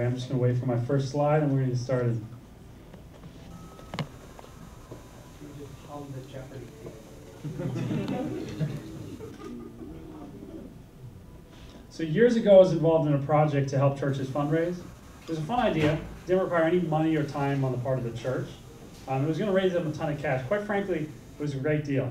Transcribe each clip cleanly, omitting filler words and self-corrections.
right, I'm just going to wait for my first slide and we're going to get started. You just hum the Jeopardy theme. So years ago, I was involved in a project to help churches fundraise. It was a fun idea. It didn't require any money or time on the part of the church. It was going to raise them a ton of cash. Quite frankly, it was a great deal.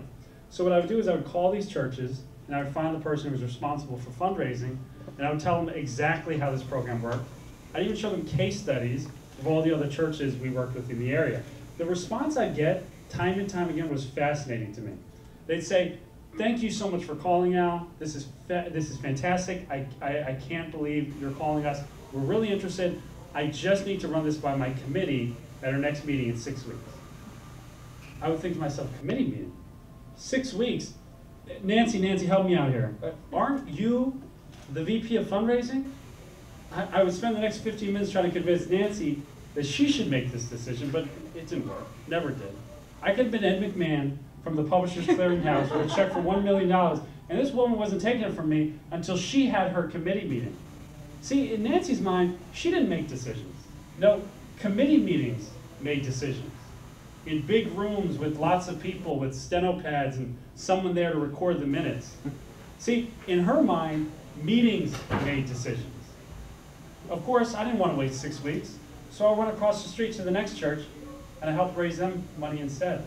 So what I would do is I would call these churches, and I would find the person who was responsible for fundraising, and I would tell them exactly how this program worked. I'd even show them case studies of all the other churches we worked with in the area. The response I'd get, time and time again, was fascinating to me. They'd say, "Thank you so much for calling, Al. This is fantastic. I can't believe you're calling us. We're really interested. I just need to run this by my committee at our next meeting in 6 weeks." I would think to myself, committee meeting? 6 weeks? Nancy, help me out here. Aren't you the VP of fundraising? I would spend the next 15 minutes trying to convince Nancy that she should make this decision, but it didn't work. Never did. I could have been Ed McMahon from the Publishers Clearinghouse with a check for $1 million, and this woman wasn't taking it from me until she had her committee meeting. See, in Nancy's mind, she didn't make decisions. No, committee meetings made decisions. In big rooms with lots of people with steno pads and someone there to record the minutes. See, in her mind, meetings made decisions. Of course, I didn't want to wait 6 weeks, so I went across the street to the next church and I helped raise them money instead.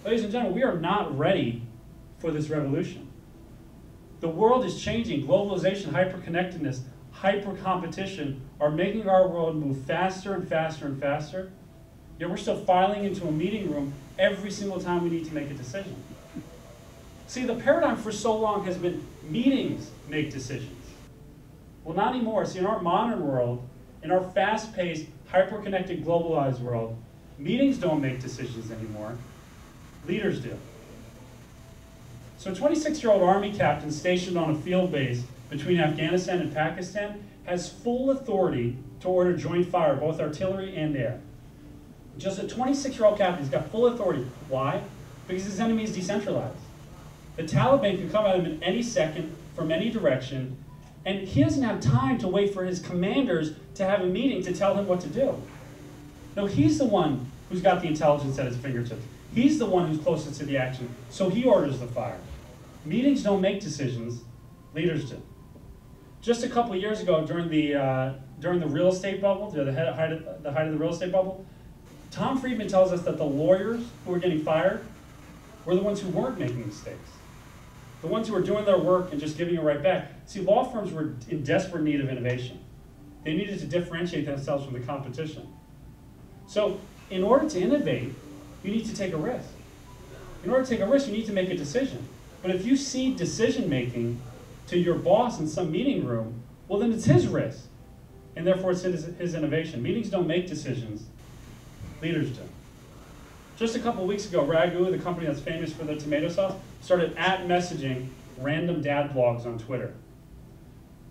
Ladies and gentlemen, we are not ready for this revolution. The world is changing. Globalization, hyper-connectedness, hyper-competition are making our world move faster and faster and faster. Yet we're still filing into a meeting room every single time we need to make a decision. See, the paradigm for so long has been meetings make decisions. Well, not anymore. See, in our modern world, in our fast-paced, hyper-connected, globalized world, meetings don't make decisions anymore. Leaders do. So a 26-year-old Army captain stationed on a field base between Afghanistan and Pakistan has full authority to order joint fire, both artillery and air. Just a 26-year-old captain, he's got full authority. Why? Because his enemy is decentralized. The Taliban can come at him in any second, from any direction, and he doesn't have time to wait for his commanders to have a meeting to tell him what to do. No, he's the one who's got the intelligence at his fingertips. He's the one who's closest to the action, so he orders the fire. Meetings don't make decisions, leaders do. Just a couple of years ago, during the real estate bubble, the height of the real estate bubble, Tom Friedman tells us that the lawyers who were getting fired were the ones who weren't making mistakes. The ones who were doing their work and just giving it right back. See, law firms were in desperate need of innovation. They needed to differentiate themselves from the competition. So, in order to innovate, you need to take a risk. In order to take a risk, you need to make a decision. But if you cede decision-making to your boss in some meeting room, well, then it's his risk. And therefore, it's his innovation. Meetings don't make decisions. Leaders do. Just a couple of weeks ago, Ragu, the company that's famous for their tomato sauce, started @messaging random dad blogs on Twitter.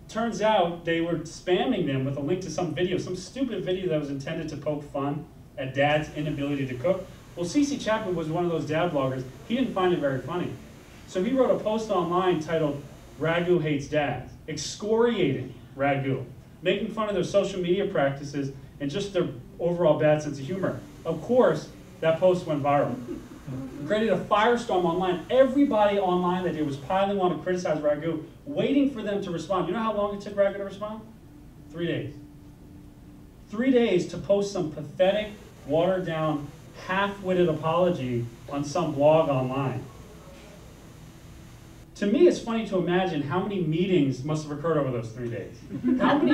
Turns out they were spamming them with a link to some video, some stupid video that was intended to poke fun at dad's inability to cook. Well, C.C. Chapman was one of those dad bloggers. He didn't find it very funny. So he wrote a post online titled, "Ragu Hates Dads," excoriating Ragu, making fun of their social media practices and just their overall bad sense of humor. Of course, that post went viral. It created a firestorm online. Everybody online that day was piling on to criticize Ragu, waiting for them to respond. You know how long it took Ragu to respond? 3 days. 3 days to post some pathetic, watered-down, half-witted apology on some blog online. To me, it's funny to imagine how many meetings must have occurred over those 3 days. How many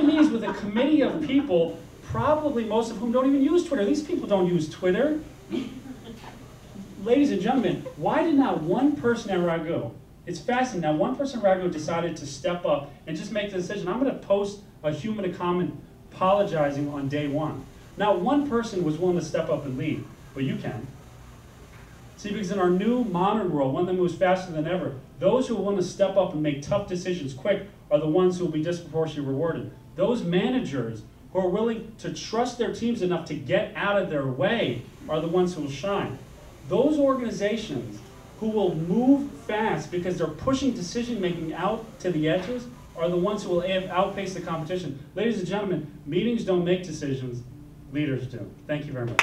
meetings with a committee of people, probably most of whom don't even use Twitter. These people don't use Twitter. Ladies and gentlemen, why did not one person at Ragu, it's fascinating, now one person at Ragu decided to step up and just make the decision, I'm going to post a human comment apologizing on day one. Not one person was willing to step up and lead, but you can. See, because in our new modern world, one that moves faster than ever, those who are willing to step up and make tough decisions quick are the ones who will be disproportionately rewarded. Those managers who are willing to trust their teams enough to get out of their way are the ones who will shine. Those organizations who will move fast because they're pushing decision-making out to the edges are the ones who will outpace the competition. Ladies and gentlemen, meetings don't make decisions, leaders do. Thank you very much.